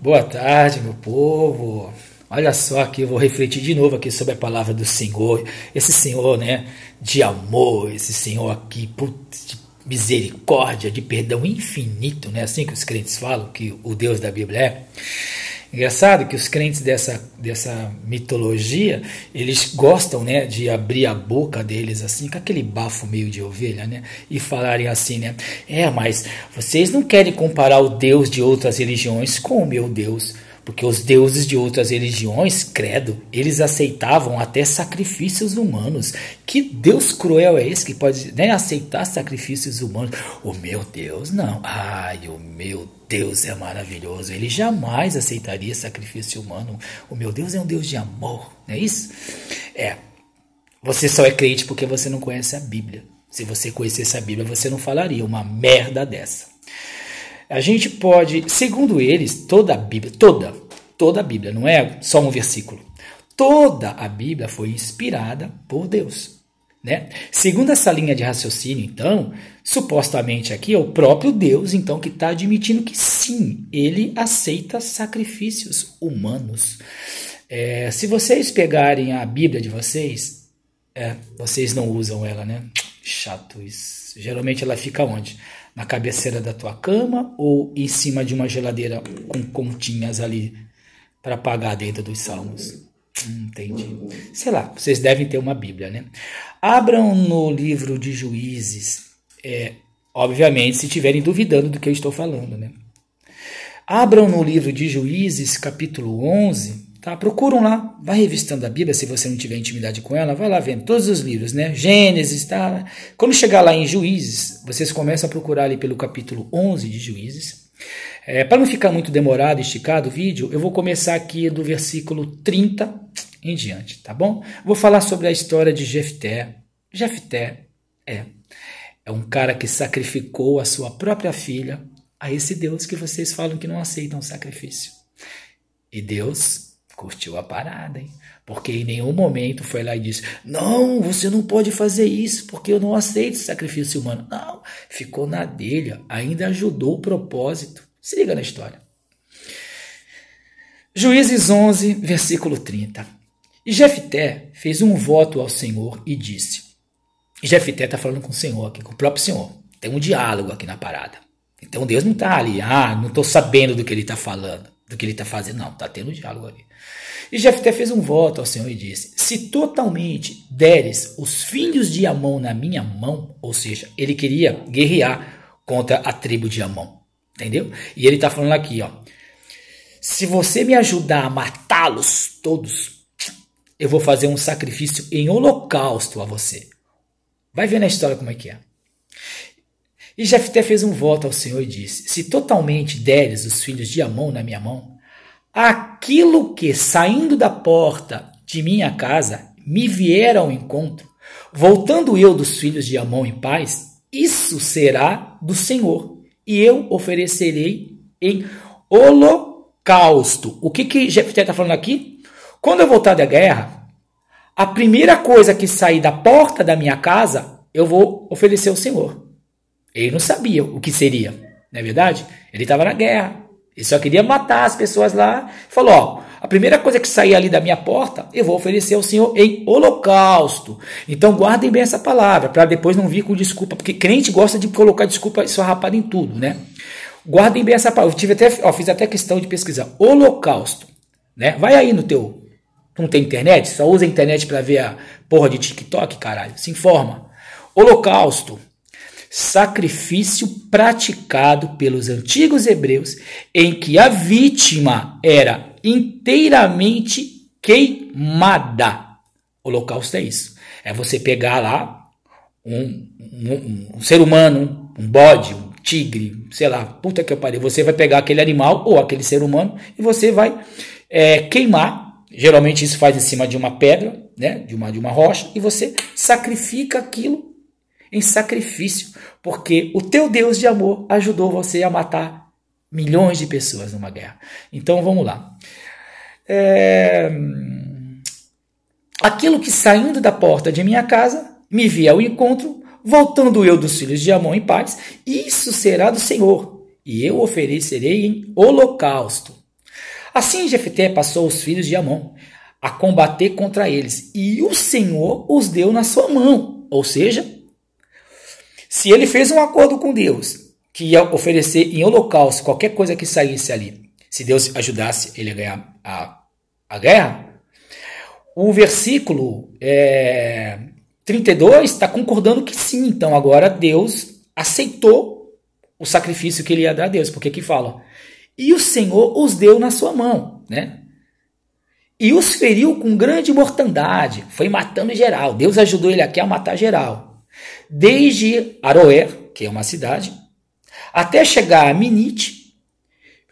Boa tarde, meu povo. Olha só aqui, eu vou refletir de novo aqui sobre a palavra do Senhor. Esse Senhor, né, de amor, esse Senhor aqui, putz, de misericórdia, de perdão infinito, né, assim que os crentes falam, que o Deus da Bíblia é. Engraçado que os crentes dessa mitologia, eles gostam, né, de abrir a boca deles assim, com aquele bafo meio de ovelha, né, e falarem assim, né, mas vocês não querem comparar o Deus de outras religiões com o meu Deus, porque os deuses de outras religiões, credo, eles aceitavam até sacrifícios humanos. Que Deus cruel é esse que pode, né, aceitar sacrifícios humanos? O meu Deus, não. Ai, o meu Deus é maravilhoso. Ele jamais aceitaria sacrifício humano. O meu Deus é um Deus de amor, não é isso? Você só é crente porque você não conhece a Bíblia. Se você conhecesse a Bíblia, você não falaria uma merda dessa. A gente pode, segundo eles, toda a Bíblia, toda a Bíblia, não é só um versículo. Toda a Bíblia foi inspirada por Deus, né? Segundo essa linha de raciocínio, então, supostamente aqui é o próprio Deus, então, que está admitindo que sim, ele aceita sacrifícios humanos. Se vocês pegarem a Bíblia de vocês, vocês não usam ela, né? Chato isso. Geralmente ela fica onde? Na cabeceira da tua cama ou em cima de uma geladeira com continhas ali para pagar dentro dos salmos? Entendi. Sei lá, vocês devem ter uma Bíblia, né? Abram no livro de Juízes, obviamente, se estiverem duvidando do que eu estou falando, né? Abram no livro de Juízes, capítulo 11, tá? Procuram lá, vai revistando a Bíblia, se você não tiver intimidade com ela, vai lá vendo todos os livros, né? Gênesis, tá? Quando chegar lá em Juízes, vocês começam a procurar ali pelo capítulo 11 de Juízes. Para não ficar muito demorado, esticado o vídeo, eu vou começar aqui do versículo 30 em diante, tá bom? Vou falar sobre a história de Jefté. Jefté é um cara que sacrificou a sua própria filha a esse Deus que vocês falam que não aceitam sacrifício. E Deus curtiu a parada, hein? Porque em nenhum momento foi lá e disse, não, você não pode fazer isso, porque eu não aceito sacrifício humano. Não, ficou na dele, ainda ajudou o propósito. Se liga na história. Juízes 11, versículo 30. E Jefté fez um voto ao Senhor e disse, Jefté está falando com o Senhor aqui, com o próprio Senhor. Tem um diálogo aqui na parada. Então Deus não está ali, não estou sabendo do que ele está falando, do que ele está fazendo. Não, está tendo um diálogo ali. E Jefté fez um voto ao Senhor e disse, se totalmente deres os filhos de Amon na minha mão, ou seja, ele queria guerrear contra a tribo de Amon, entendeu? E ele está falando aqui, se você me ajudar a matá-los todos, eu vou fazer um sacrifício em holocausto a você. Vai ver na história como é que é. E Jefté fez um voto ao Senhor e disse, se totalmente deres os filhos de Amon na minha mão, aquilo que, saindo da porta de minha casa, me vier ao encontro, voltando eu dos filhos de Amon em paz, isso será do Senhor, e eu oferecerei em holocausto. O que Jefté está falando aqui? Quando eu voltar da guerra, a primeira coisa que sair da porta da minha casa, eu vou oferecer ao Senhor. Ele não sabia o que seria, não é verdade? Ele estava na guerra. Ele só queria matar as pessoas lá. Falou, a primeira coisa que sair ali da minha porta, eu vou oferecer ao Senhor em holocausto. Então guardem bem essa palavra, para depois não vir com desculpa, porque crente gosta de colocar desculpa esfarrapada em tudo, né? Guardem bem essa palavra. Fiz até questão de pesquisar. Holocausto, né? Vai aí no teu... Não tem internet? Só usa a internet para ver a porra de TikTok, caralho. Se informa. Holocausto. Sacrifício praticado pelos antigos hebreus em que a vítima era inteiramente queimada. Holocausto é isso. É você pegar lá um ser humano, um bode, um tigre, sei lá, puta que eu parei. Você vai pegar aquele animal ou aquele ser humano e você vai queimar. Geralmente isso faz em cima de uma pedra, né, de uma rocha, e você sacrifica aquilo em sacrifício, porque o teu Deus de amor ajudou você a matar milhões de pessoas numa guerra. Então vamos lá. Aquilo que saindo da porta de minha casa me via ao encontro, voltando eu dos filhos de Amon em paz, isso será do Senhor, e eu oferecerei em holocausto. Assim Jefté passou os filhos de Amon a combater contra eles, e o Senhor os deu na sua mão. Ou seja, se ele fez um acordo com Deus, que ia oferecer em holocausto qualquer coisa que saísse ali, se Deus ajudasse ele a ganhar a guerra, o versículo 32 está concordando que sim. Então agora Deus aceitou o sacrifício que ele ia dar a Deus, porque aqui fala, e o Senhor os deu na sua mão, né? E os feriu com grande mortandade, foi matando geral. Deus ajudou ele aqui a matar geral. Desde Aroer, que é uma cidade, até chegar a Minite,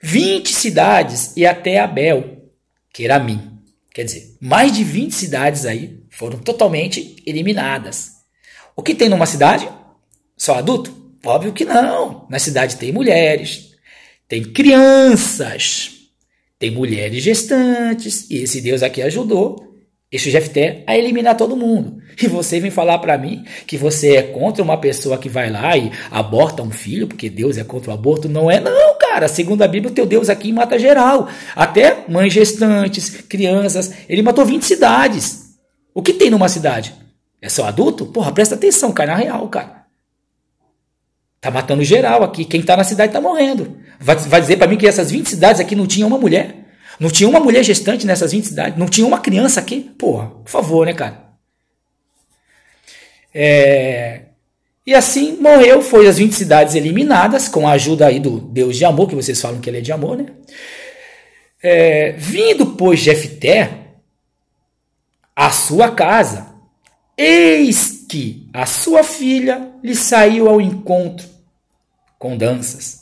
20 cidades, e até Abel, que era Min. Quer dizer, mais de 20 cidades aí foram totalmente eliminadas. O que tem numa cidade? Só adulto? Óbvio que não. Na cidade tem mulheres, tem crianças, tem mulheres gestantes, e esse Deus aqui ajudou este Jefté a eliminar todo mundo. E você vem falar para mim que você é contra uma pessoa que vai lá e aborta um filho, porque Deus é contra o aborto? Não é não, cara. Segundo a Bíblia, o teu Deus aqui mata geral. Até mães gestantes, crianças. Ele matou 20 cidades. O que tem numa cidade? É só adulto? Porra, presta atenção, cai na real, cara. Tá matando geral aqui. Quem tá na cidade tá morrendo. Vai dizer para mim que essas 20 cidades aqui não tinha uma mulher? Não tinha uma mulher gestante nessas 20 cidades? Não tinha uma criança aqui? Porra, por favor, né, cara? E assim morreu, foi as 20 cidades eliminadas, com a ajuda aí do Deus de amor, que vocês falam que ele é de amor, né? Vindo, pois, Jefté à sua casa, eis que a sua filha lhe saiu ao encontro com danças.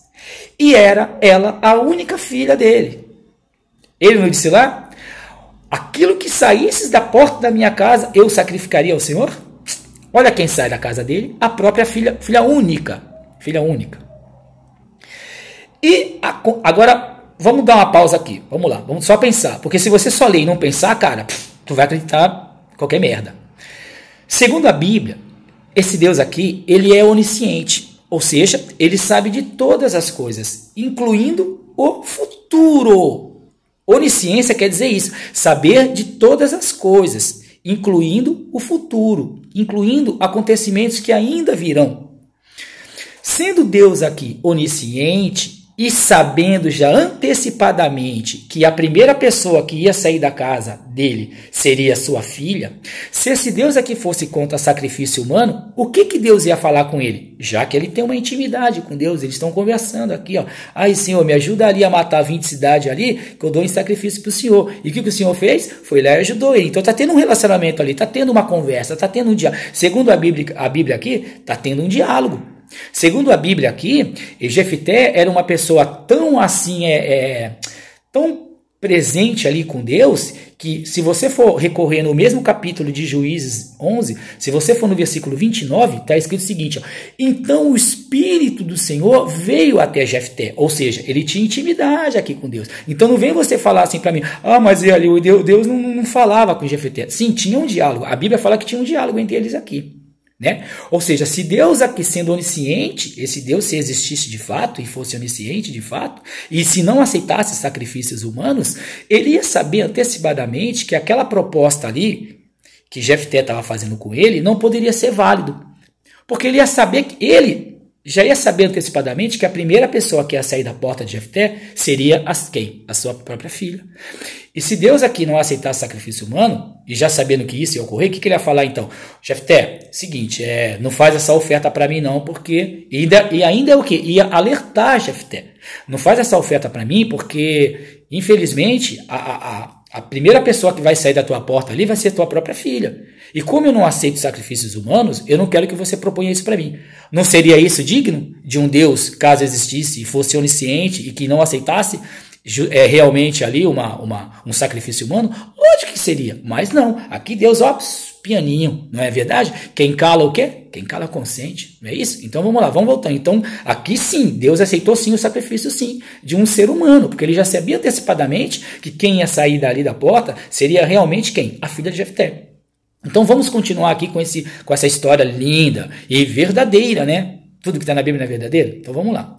E era ela a única filha dele. Ele não disse lá, aquilo que saísse da porta da minha casa, eu sacrificaria ao Senhor? Olha quem sai da casa dele, a própria filha única. Filha única. E agora, vamos dar uma pausa aqui. Vamos lá, vamos só pensar. Porque se você só ler e não pensar, cara, tu vai acreditar em qualquer merda. Segundo a Bíblia, esse Deus aqui, ele é onisciente. Ou seja, ele sabe de todas as coisas, incluindo o futuro. Onisciência quer dizer isso, saber de todas as coisas, incluindo o futuro, incluindo acontecimentos que ainda virão. Sendo Deus aqui onisciente e sabendo já antecipadamente que a primeira pessoa que ia sair da casa dele seria sua filha, se esse Deus aqui fosse contra sacrifício humano, o que Deus ia falar com ele? Já que ele tem uma intimidade com Deus, eles estão conversando aqui, ó. Ai, Senhor, me ajuda ali a matar 20 cidades ali, que eu dou em sacrifício para o Senhor. E o que o Senhor fez? Foi lá e ajudou ele. Então está tendo um relacionamento ali, está tendo uma conversa, está tendo um diálogo. Segundo a Bíblia aqui, está tendo um diálogo. Segundo a Bíblia aqui, Jefté era uma pessoa tão assim, tão presente ali com Deus, que se você for recorrer no mesmo capítulo de Juízes 11, se você for no versículo 29, está escrito o seguinte, ó, então o Espírito do Senhor veio até Jefté, ou seja, ele tinha intimidade aqui com Deus. Então não vem você falar assim para mim, mas ali o Deus não falava com Jefté. Sim, tinha um diálogo, a Bíblia fala que tinha um diálogo entre eles aqui. Né? Ou seja, se Deus aqui sendo onisciente, esse Deus se existisse de fato e fosse onisciente de fato, e se não aceitasse sacrifícios humanos, ele ia saber antecipadamente que aquela proposta ali, que Jefté estava fazendo com ele, não poderia ser válido. Porque ele ia saber que ele já ia saber antecipadamente que a primeira pessoa que ia sair da porta de Jefté seria quem? A sua própria filha. E se Deus aqui não aceitasse sacrifício humano, e já sabendo que isso ia ocorrer, o que ele ia falar então? Jefté, seguinte, não faz essa oferta para mim não, porque... E ainda é o quê? Ia alertar Jefté. Não faz essa oferta para mim, porque, infelizmente, a primeira pessoa que vai sair da tua porta ali vai ser tua própria filha. E como eu não aceito sacrifícios humanos, eu não quero que você proponha isso para mim. Não seria isso digno de um Deus, caso existisse e fosse onisciente e que não aceitasse realmente ali um sacrifício humano? Lógico que seria, mas não. Aqui Deus, pianinho, não é verdade? Quem cala o quê? Quem cala consente, não é isso? Então vamos lá, vamos voltar. Então aqui sim, Deus aceitou sim o sacrifício sim, de um ser humano, porque ele já sabia antecipadamente que quem ia sair dali da porta seria realmente quem? A filha de Jefté. Então vamos continuar aqui com essa história linda e verdadeira, né? Tudo que está na Bíblia não é verdadeiro? Então vamos lá.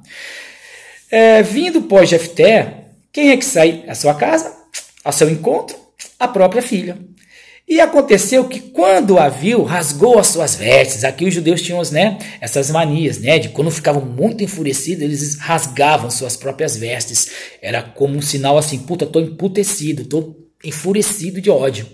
Vindo, pois, Jefté, Quem é que sai à sua casa, ao seu encontro? A própria filha. E aconteceu que quando a viu, rasgou as suas vestes. Aqui os judeus tinham, né, essas manias, né, de quando ficavam muito enfurecidos, eles rasgavam suas próprias vestes. Era como um sinal assim, puta, tô emputecido, tô enfurecido de ódio.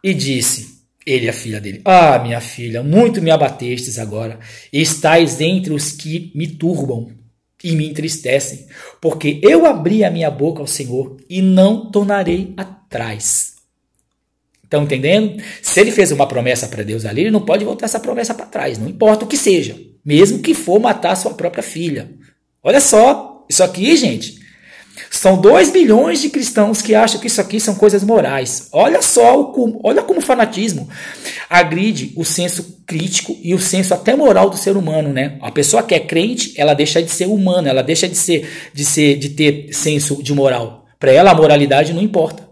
E disse, ele, a filha dele, ah, minha filha, muito me abatestes agora, e estais entre os que me turbam e me entristecem, porque eu abri a minha boca ao Senhor e não tornarei atrás. Estão entendendo? Se ele fez uma promessa para Deus ali, ele não pode voltar essa promessa para trás, não importa o que seja, mesmo que for matar sua própria filha. Olha só, isso aqui, gente, são 2 bilhões de cristãos que acham que isso aqui são coisas morais. Olha só, olha como o fanatismo agride o senso crítico e o senso até moral do ser humano, né? A pessoa que é crente, ela deixa de ser humana, ela deixa de ter senso de moral. Para ela, a moralidade não importa.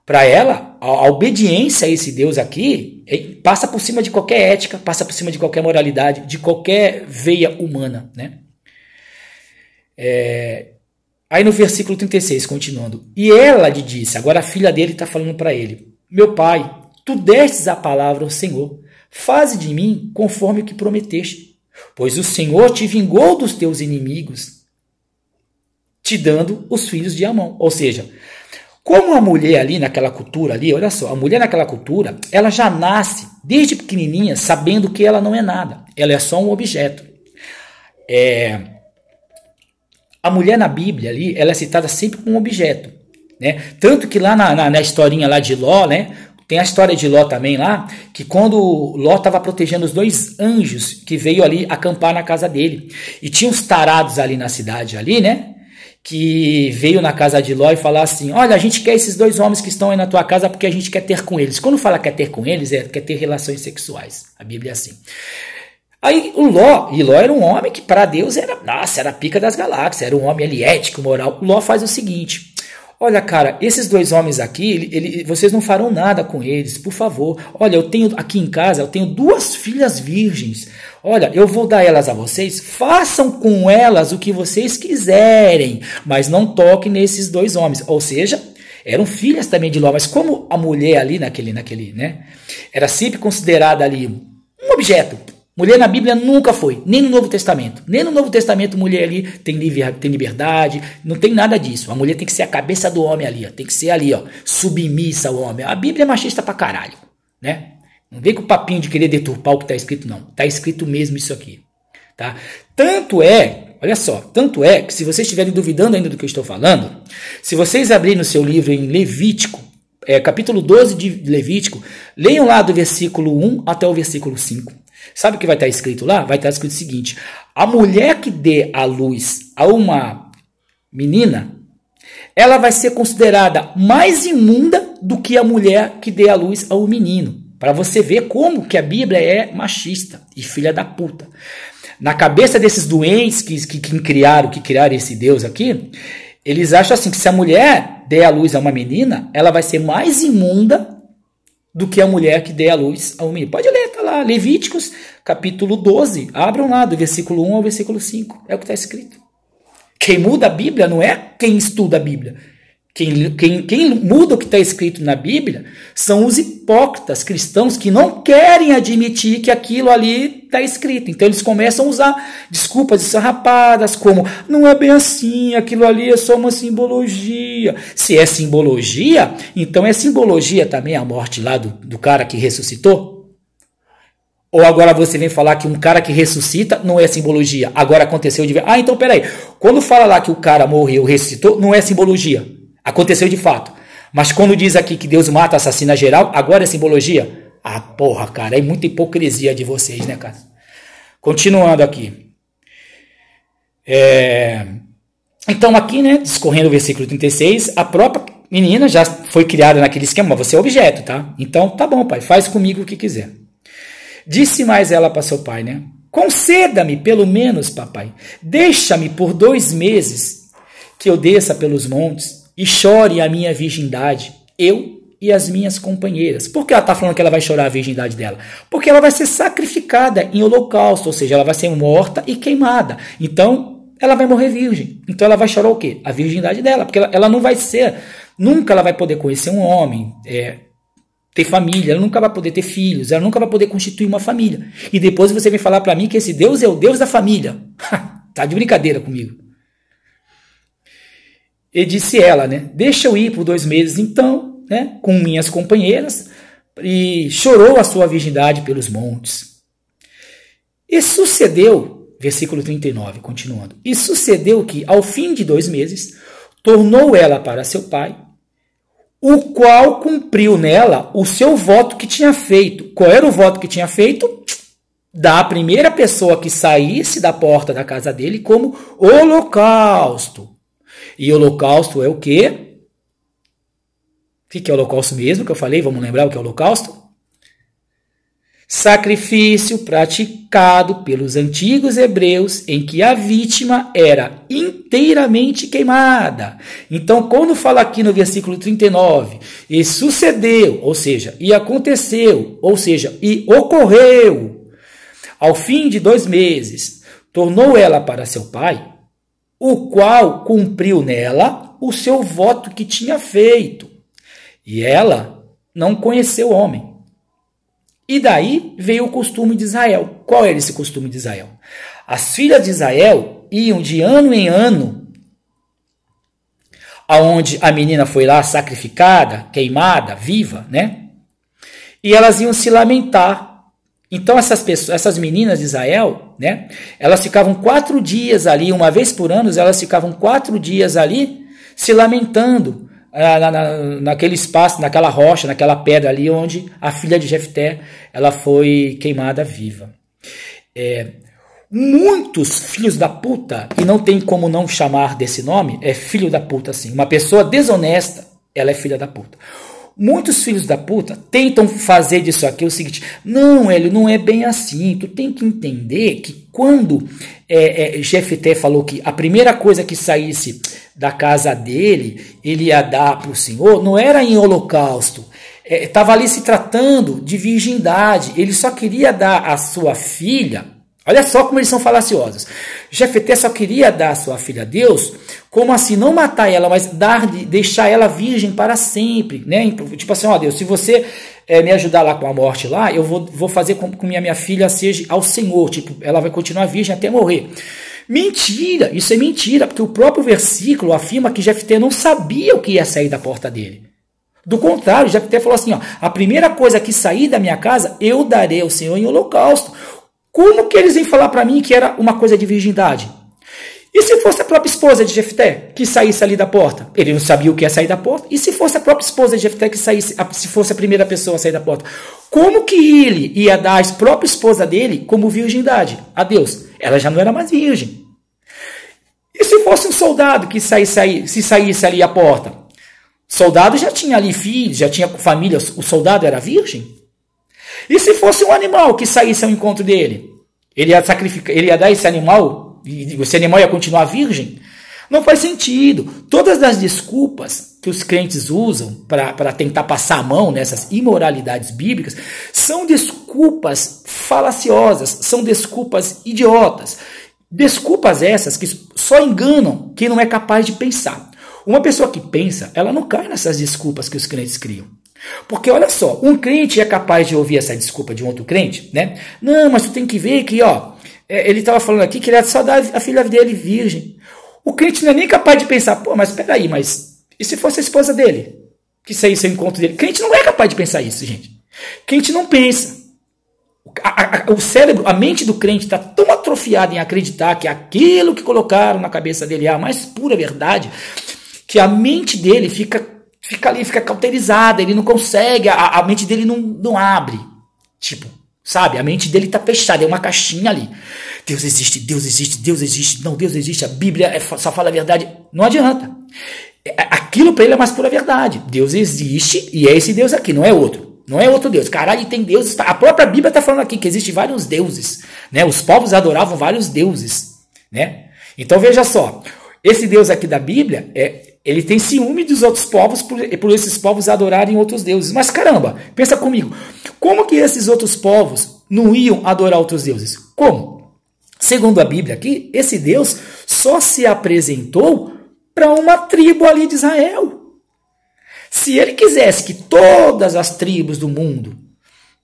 Para ela, a obediência a esse Deus aqui passa por cima de qualquer ética, passa por cima de qualquer moralidade, de qualquer veia humana, né? Aí no versículo 36, continuando. E ela lhe disse, agora a filha dele está falando para ele, meu pai, tu destes a palavra ao Senhor, faze de mim conforme o que prometeste, pois o Senhor te vingou dos teus inimigos, te dando os filhos de Amon. Ou seja, como a mulher ali naquela cultura ali, olha só, a mulher naquela cultura, ela já nasce desde pequenininha sabendo que ela não é nada, ela é só um objeto. A mulher na Bíblia ali, ela é citada sempre como um objeto, né? Tanto que lá na historinha lá de Ló, né? Tem a história de Ló também lá, que quando Ló estava protegendo os 2 anjos que veio ali acampar na casa dele, e tinha uns tarados ali na cidade ali, né? Que veio na casa de Ló e falar assim, olha, a gente quer esses 2 homens que estão aí na tua casa porque a gente quer ter com eles. Quando fala quer ter com eles, quer ter relações sexuais. A Bíblia é assim. Aí o Ló era um homem que para Deus era a pica das galáxias, era um homem ali ético, moral. O Ló faz o seguinte, olha cara, esses 2 homens aqui, vocês não farão nada com eles, por favor. Olha, eu tenho aqui em casa, eu tenho 2 filhas virgens. Olha, eu vou dar elas a vocês, façam com elas o que vocês quiserem, mas não toquem nesses 2 homens. Ou seja, eram filhas também de Ló, mas como a mulher ali naquele, né, era sempre considerada ali um objeto. Mulher na Bíblia nunca foi, nem no Novo Testamento. Nem no Novo Testamento mulher ali tem liberdade, não tem nada disso. A mulher tem que ser a cabeça do homem ali, ó, tem que ser ali, ó, submissa ao homem. A Bíblia é machista pra caralho, né? Não vem com o papinho de querer deturpar o que está escrito, não. Está escrito mesmo isso aqui, tá? Tanto é, olha só, tanto é que se vocês estiverem duvidando ainda do que eu estou falando, se vocês abrirem no seu livro em Levítico, capítulo 12 de Levítico, leiam lá do versículo 1 até o versículo 5. Sabe o que vai estar escrito lá? Vai estar escrito o seguinte, a mulher que dê à luz a uma menina, ela vai ser considerada mais imunda do que a mulher que dê à luz a um menino. Para você ver como que a Bíblia é machista e filha da puta. Na cabeça desses doentes que criaram esse Deus aqui, eles acham assim que se a mulher der à luz a uma menina, ela vai ser mais imunda do que a mulher que dê à luz a um menino. Pode ler, tá lá, Levíticos, capítulo 12. Abram lá, do versículo 1 ao versículo 5. É o que está escrito. Quem muda a Bíblia não é quem estuda a Bíblia. Quem muda o que está escrito na Bíblia são os hipócritas cristãos que não querem admitir que aquilo ali está escrito. Então eles começam a usar desculpas esfarrapadas como não é bem assim, aquilo ali é só uma simbologia. Se é simbologia, então é simbologia também a morte lá do cara que ressuscitou? Ou agora você vem falar que um cara que ressuscita não é simbologia, agora aconteceu de ver. Ah, então peraí, quando fala lá que o cara morreu, ressuscitou, não é simbologia. Aconteceu de fato. Mas quando diz aqui que Deus mata, assassina geral, agora é simbologia? Ah, porra, cara, é muita hipocrisia de vocês, né, cara? Continuando aqui. Então aqui, né, discorrendo o versículo 36, a própria menina já foi criada naquele esquema, mas você é objeto, tá? Então tá bom, pai, faz comigo o que quiser. Disse mais ela para seu pai, né? Conceda-me pelo menos, papai, deixa-me por 2 meses que eu desça pelos montes e chore a minha virgindade, eu e as minhas companheiras. Por que ela está falando que ela vai chorar a virgindade dela? Porque ela vai ser sacrificada em holocausto, ou seja, ela vai ser morta e queimada. Então, ela vai morrer virgem. Então ela vai chorar o quê? A virgindade dela, porque ela não vai ser, nunca ela vai poder conhecer um homem, ter família, ela nunca vai poder ter filhos, ela nunca vai poder constituir uma família. E depois você vem falar para mim que esse Deus é o Deus da família. Tá de brincadeira comigo. E disse ela, né? Deixa eu ir por 2 meses então, né? Com minhas companheiras, e chorou a sua virgindade pelos montes. E sucedeu, versículo 39, continuando, e sucedeu que, ao fim de 2 meses, tornou ela para seu pai, o qual cumpriu nela o seu voto que tinha feito. Qual era o voto que tinha feito? Da primeira pessoa que saísse da porta da casa dele como holocausto. E holocausto é o quê? O que é holocausto mesmo que eu falei? Vamos lembrar o que é holocausto? Sacrifício praticado pelos antigos hebreus em que a vítima era inteiramente queimada. Então, quando fala aqui no versículo 39, e sucedeu, ou seja, e aconteceu, ou seja, e ocorreu, ao fim de 2 meses, tornou ela para seu pai, o qual cumpriu nela o seu voto que tinha feito. E ela não conheceu o homem. E daí veio o costume de Israel. Qual era esse costume de Israel? As filhas de Israel iam de ano em ano, aonde a menina foi lá sacrificada, queimada, viva, né? E elas iam se lamentar. Então essas meninas de Israel, né? Elas ficavam 4 dias ali, uma vez por ano, elas ficavam 4 dias ali se lamentando, naquele espaço, naquela rocha, naquela pedra ali onde a filha de Jefté ela foi queimada viva. Muitos filhos da puta, e não tem como não chamar desse nome, é filho da puta assim. Uma pessoa desonesta, ela é filha da puta. Muitos filhos da puta tentam fazer disso aqui o seguinte: não, Hélio, não é bem assim. Tu tem que entender que quando Jefté falou que a primeira coisa que saísse da casa dele, ele ia dar para o Senhor, não era em holocausto. Estava ali se tratando de virgindade. Ele só queria dar a sua filha. Olha só como eles são falaciosos. Jefté só queria dar a sua filha a Deus, como assim, não matar ela, mas deixar ela virgem para sempre, né? Tipo assim, ó Deus, se você me ajudar lá com a morte lá, eu vou fazer com que minha filha seja ao Senhor, tipo, ela vai continuar virgem até morrer. Mentira, isso é mentira, porque o próprio versículo afirma que Jefté não sabia o que ia sair da porta dele. Do contrário, Jefté falou assim, ó, a primeira coisa que sair da minha casa, eu darei ao Senhor em holocausto. Como que eles vêm falar para mim que era uma coisa de virgindade? E se fosse a própria esposa de Jefté que saísse ali da porta? Ele não sabia o que ia sair da porta. E se fosse a própria esposa de Jefté que saísse, se fosse a primeira pessoa a sair da porta? Como que ele ia dar a própria esposa dele como virgindade a Deus? Ela já não era mais virgem. E se fosse um soldado que saísse ali à porta? O soldado já tinha ali filhos, já tinha família, o soldado era virgem? E se fosse um animal que saísse ao encontro dele? Ele ia sacrificar, ele ia dar esse animal, e esse animal ia continuar virgem? Não faz sentido. Todas as desculpas que os crentes usam para tentar passar a mão nessas imoralidades bíblicas são desculpas falaciosas, são desculpas idiotas. Desculpas essas que só enganam quem não é capaz de pensar. Uma pessoa que pensa, ela não cai nessas desculpas que os crentes criam. Porque olha só, um crente é capaz de ouvir essa desculpa de um outro crente, né? Não, mas tu tem que ver que, ó, ele estava falando aqui que ele ia só dar a filha dele virgem. O crente não é nem capaz de pensar, pô, mas peraí, mas e se fosse a esposa dele? Que saísse ao encontro dele? Crente não é capaz de pensar isso, gente. Crente não pensa. O cérebro, a mente do crente está tão atrofiada em acreditar que aquilo que colocaram na cabeça dele é a mais pura verdade, que a mente dele fica ali, fica cauterizada, ele não consegue, a mente dele não abre. Tipo, sabe, a mente dele está fechada, é uma caixinha ali. Deus existe, Deus existe, Deus existe. Não, Deus existe, a Bíblia só fala a verdade. Não adianta. Aquilo para ele é mais pura verdade. Deus existe e é esse Deus aqui, não é outro. Não é outro Deus. Caralho, tem Deus. A própria Bíblia está falando aqui que existem vários deuses, né? Os povos adoravam vários deuses, né? Então veja só, esse Deus aqui da Bíblia, ele tem ciúme dos outros povos por esses povos adorarem outros deuses. Mas caramba, pensa comigo, como que esses outros povos não iam adorar outros deuses? Como? Segundo a Bíblia aqui, esse Deus só se apresentou para uma tribo ali de Israel. Se ele quisesse que todas as tribos do mundo,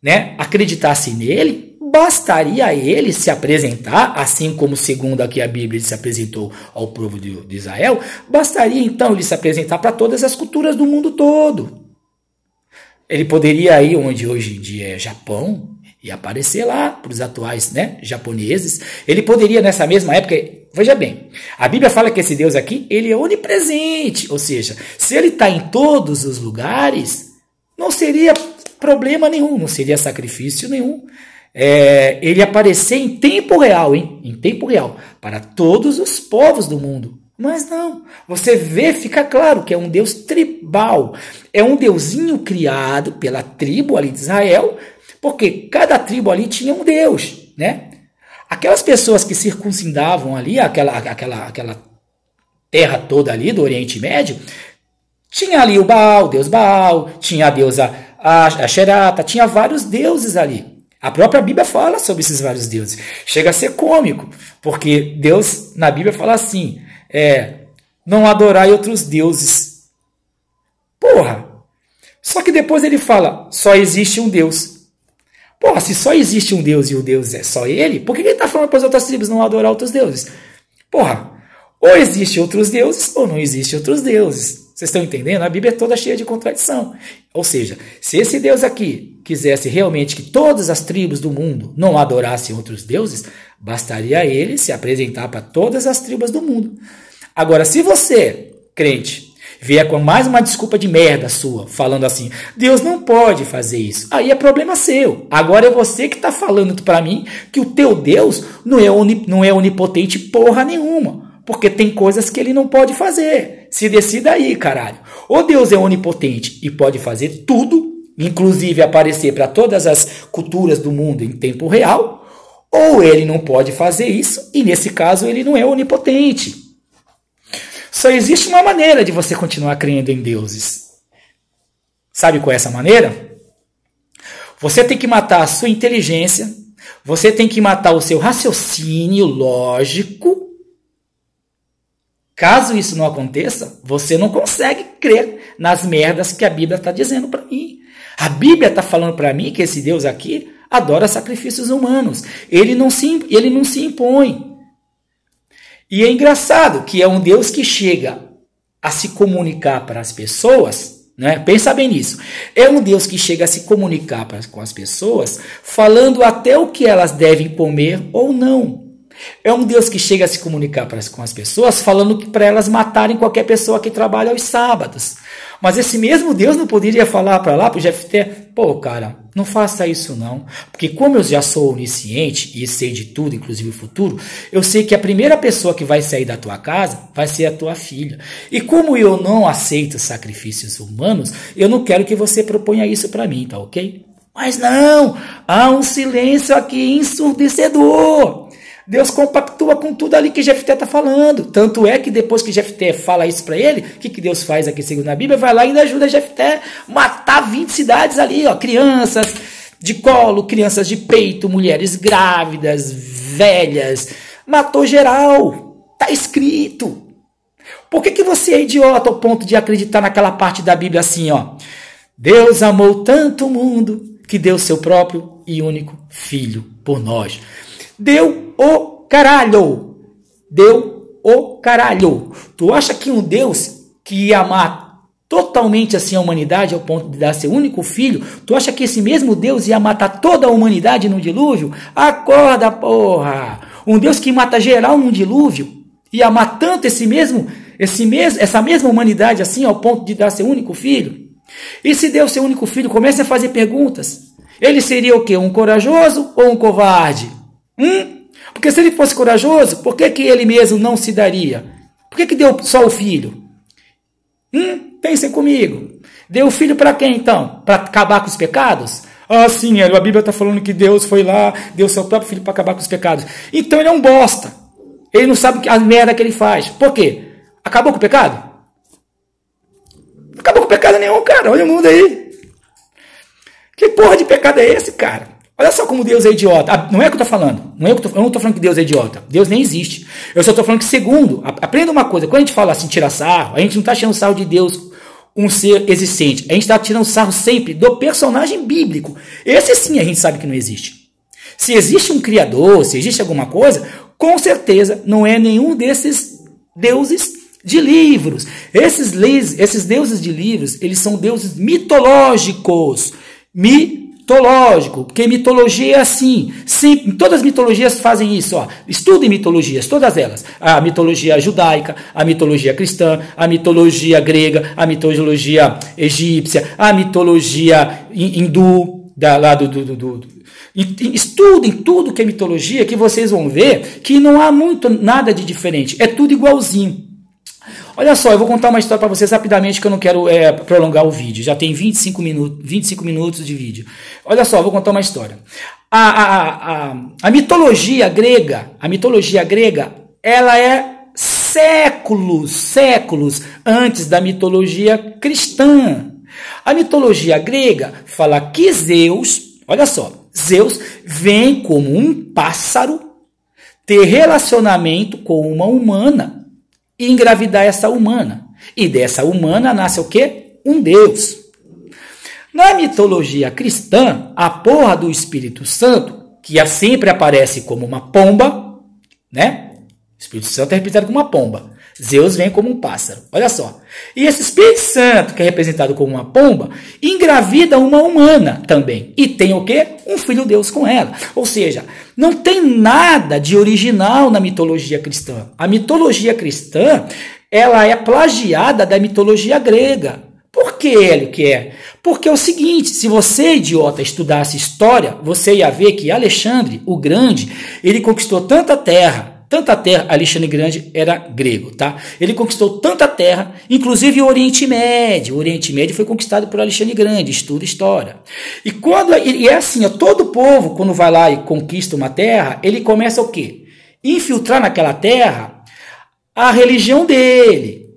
né, acreditassem nele, bastaria a ele se apresentar, assim como segundo aqui a Bíblia ele se apresentou ao povo de Israel, bastaria então ele se apresentar para todas as culturas do mundo todo. Ele poderia ir onde hoje em dia é Japão e aparecer lá para os atuais, né, japoneses. Ele poderia nessa mesma época, veja bem, a Bíblia fala que esse Deus aqui, ele é onipresente, ou seja, se ele está em todos os lugares, não seria problema nenhum, não seria sacrifício nenhum. Ele aparecer em tempo real, hein? Em tempo real, para todos os povos do mundo. Mas não, você vê, fica claro que é um Deus tribal, é um deusinho criado pela tribo ali de Israel, porque cada tribo ali tinha um Deus, né? Aquelas pessoas que circuncidavam ali, aquela terra toda ali do Oriente Médio, tinha ali o Baal, Deus Baal, tinha a deusa Asherata, tinha vários deuses ali. A própria Bíblia fala sobre esses vários deuses. Chega a ser cômico, porque Deus, na Bíblia, fala assim, não adorai outros deuses. Porra! Só que depois ele fala, só existe um Deus. Porra, se só existe um Deus e o Deus é só ele, por que ele está falando para as outras tribos não adorar outros deuses? Porra, ou existe outros deuses ou não existe outros deuses. Vocês estão entendendo? A Bíblia é toda cheia de contradição. Ou seja, se esse Deus aqui quisesse realmente que todas as tribos do mundo não adorassem outros deuses, bastaria ele se apresentar para todas as tribos do mundo. Agora, se você, crente, vier com mais uma desculpa de merda sua, falando assim, Deus não pode fazer isso, aí é problema seu. Agora é você que está falando para mim que o teu Deus não é onipotente porra nenhuma. Porque tem coisas que ele não pode fazer. Se decida aí, caralho. Ou Deus é onipotente e pode fazer tudo, inclusive aparecer para todas as culturas do mundo em tempo real, ou ele não pode fazer isso, e nesse caso ele não é onipotente. Só existe uma maneira de você continuar crendo em deuses. Sabe qual é essa maneira? Você tem que matar a sua inteligência, você tem que matar o seu raciocínio lógico. Caso isso não aconteça, você não consegue crer nas merdas que a Bíblia está dizendo para mim. A Bíblia está falando para mim que esse Deus aqui adora sacrifícios humanos. Ele não se impõe. E é engraçado que é um Deus que chega a se comunicar para as pessoas, né? Pensa bem nisso. É um Deus que chega a se comunicar com as pessoas, falando até o que elas devem comer ou não. É um Deus que chega a se comunicar com as pessoas, falando que para elas matarem qualquer pessoa que trabalha aos sábados. Mas esse mesmo Deus não poderia falar para lá, para o Jefté, pô, cara, não faça isso não. Porque como eu já sou onisciente e sei de tudo, inclusive o futuro, eu sei que a primeira pessoa que vai sair da tua casa vai ser a tua filha. E como eu não aceito sacrifícios humanos, eu não quero que você proponha isso para mim, tá ok? Mas não, há um silêncio aqui ensurdecedor. Deus compactua com tudo ali que Jefté está falando. Tanto é que depois que Jefté fala isso para ele, o que Deus faz aqui segundo a Bíblia? Vai lá e ainda ajuda Jefté a matar 20 cidades ali, ó, crianças de colo, crianças de peito, mulheres grávidas, velhas. Matou geral. Está escrito. Por que você é idiota ao ponto de acreditar naquela parte da Bíblia assim, ó? Deus amou tanto o mundo que deu seu próprio e único filho por nós. Deu o caralho. Deu o caralho. Tu acha que um Deus que ia amar totalmente assim a humanidade ao ponto de dar seu único filho, tu acha que esse mesmo Deus ia matar toda a humanidade no dilúvio? Acorda, porra! Um Deus que mata geral num dilúvio ia amar tanto essa mesma humanidade assim ao ponto de dar seu único filho? E se deu seu único filho, comece a fazer perguntas. Ele seria o quê? Um corajoso ou um covarde? Porque se ele fosse corajoso, por que ele mesmo não se daria? Por que deu só o filho? Pensem comigo. Deu o filho para quem então? Para acabar com os pecados? Ah, sim, a Bíblia está falando que Deus foi lá, deu seu próprio filho para acabar com os pecados. Então ele é um bosta. Ele não sabe a merda que ele faz. Por quê? Acabou com o pecado? Não acabou com pecado nenhum, cara. Olha o mundo aí. Que porra de pecado é esse, cara? Olha só como Deus é idiota. Não é o que eu estou falando. Eu não estou falando que Deus é idiota. Deus nem existe. Eu só estou falando que, segundo, aprenda uma coisa. Quando a gente fala assim, tira sarro, a gente não está tirando sarro de Deus, um ser existente. A gente está tirando sarro sempre do personagem bíblico. Esse sim a gente sabe que não existe. Se existe um criador, se existe alguma coisa, com certeza não é nenhum desses deuses de livros. Esses deuses de livros, eles são deuses mitológicos. Porque mitologia é assim. Sim, todas as mitologias fazem isso. Ó. Estudem mitologias, todas elas. A mitologia judaica, a mitologia cristã, a mitologia grega, a mitologia egípcia, a mitologia hindu, estudem tudo que é mitologia, que vocês vão ver que não há nada de diferente. É tudo igualzinho. Olha só, eu vou contar uma história para vocês rapidamente, que eu não quero prolongar o vídeo. Já tem 25 minutos de vídeo. Olha só, eu vou contar uma história. A mitologia grega, ela é séculos antes da mitologia cristã. A mitologia grega fala que Zeus, olha só, Zeus vem como um pássaro ter relacionamento com uma humana e engravidar essa humana. E dessa humana nasce o quê? Um Deus. Na mitologia cristã, a porra do Espírito Santo, que sempre aparece como uma pomba, né? O Espírito Santo é representado como uma pomba. Zeus vem como um pássaro. Olha só. E esse Espírito Santo, que é representado como uma pomba, engravida uma humana também. E tem o quê? Um filho Deus com ela. Ou seja, não tem nada de original na mitologia cristã. A mitologia cristã, ela é plagiada da mitologia grega. Por que, Hélio, que é? Porque é o seguinte, se você, idiota, estudasse história, você ia ver que Alexandre, o Grande, ele conquistou tanta terra, Alexandre Grande era grego, tá? Ele conquistou tanta terra, inclusive o Oriente Médio. O Oriente Médio foi conquistado por Alexandre Grande, estuda história. E é assim, ó, todo povo, quando vai lá e conquista uma terra, ele começa o quê? Infiltrar naquela terra a religião dele,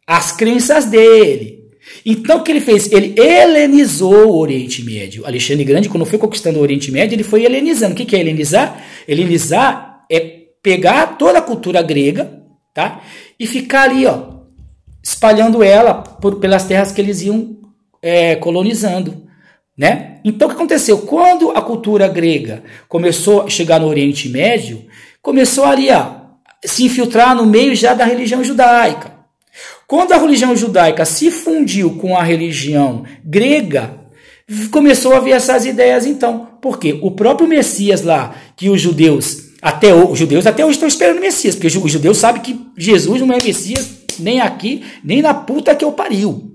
as crenças dele. Então, o que ele fez? Ele helenizou o Oriente Médio. Alexandre Grande, quando foi conquistando o Oriente Médio, ele foi helenizando. O que é helenizar? Helenizar é pegar toda a cultura grega, tá? E ficar ali, ó, espalhando ela pelas terras que eles iam colonizando, né? Então, o que aconteceu? Quando a cultura grega começou a chegar no Oriente Médio, começou ali a se infiltrar no meio já da religião judaica. Quando a religião judaica se fundiu com a religião grega, começou a vir essas ideias, então. Por quê? O próprio Messias lá, que os judeus até hoje estão esperando o Messias, porque os judeus sabem que Jesus não é Messias nem aqui, nem na puta que eu pariu.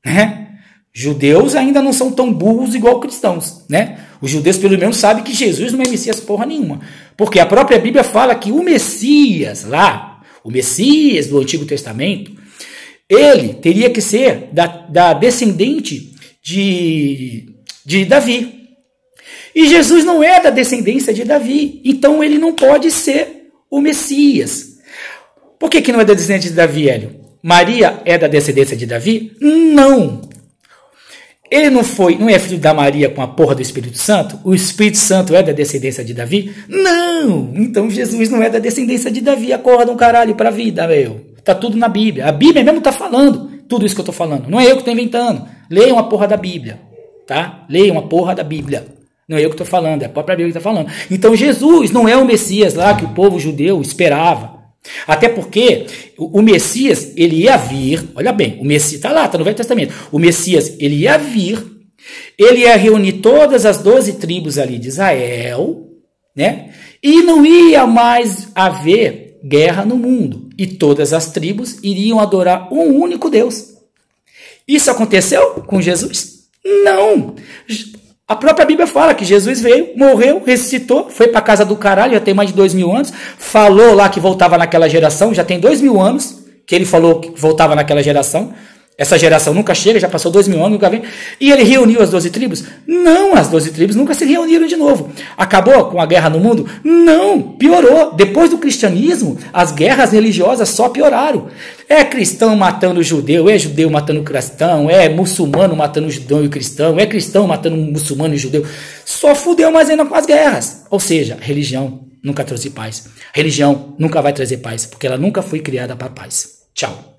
Né? Judeus ainda não são tão burros igual cristãos. Né? Os judeus pelo menos sabem que Jesus não é Messias porra nenhuma. Porque a própria Bíblia fala que o Messias lá, o Messias do Antigo Testamento, ele teria que ser da descendente de Davi. E Jesus não é da descendência de Davi, então ele não pode ser o Messias. Por que não é da descendência de Davi, Hélio? Maria é da descendência de Davi? Não. Ele não é filho da Maria com a porra do Espírito Santo? O Espírito Santo é da descendência de Davi? Não. Então Jesus não é da descendência de Davi. Acorda um caralho pra vida, meu. Tá tudo na Bíblia. A Bíblia mesmo tá falando tudo isso que eu tô falando. Não é eu que tô inventando. Leiam a porra da Bíblia, tá? Leiam a porra da Bíblia. Não é eu que estou falando, é a própria Bíblia que está falando. Então Jesus não é o Messias lá que o povo judeu esperava. Até porque o Messias, ele ia vir, olha bem, o Messias está lá, está no Velho Testamento. O Messias, ele ia vir, ele ia reunir todas as 12 tribos ali de Israel, né? E não ia mais haver guerra no mundo. E todas as tribos iriam adorar um único Deus. Isso aconteceu com Jesus? Não. A própria Bíblia fala que Jesus veio, morreu, ressuscitou, foi para a casa do caralho, já tem mais de 2000 anos, falou lá que voltava naquela geração, já tem 2000 anos que ele falou que voltava naquela geração, Essa geração nunca chega, já passou 2000 anos, nunca vem. E ele reuniu as 12 tribos? Não, as 12 tribos nunca se reuniram de novo. Acabou com a guerra no mundo? Não, piorou. Depois do cristianismo, as guerras religiosas só pioraram. É cristão matando judeu, é judeu matando cristão, é muçulmano matando judeu e cristão, é cristão matando muçulmano e judeu. Só fudeu mais ainda com as guerras. Ou seja, religião nunca trouxe paz. Religião nunca vai trazer paz, porque ela nunca foi criada para paz. Tchau.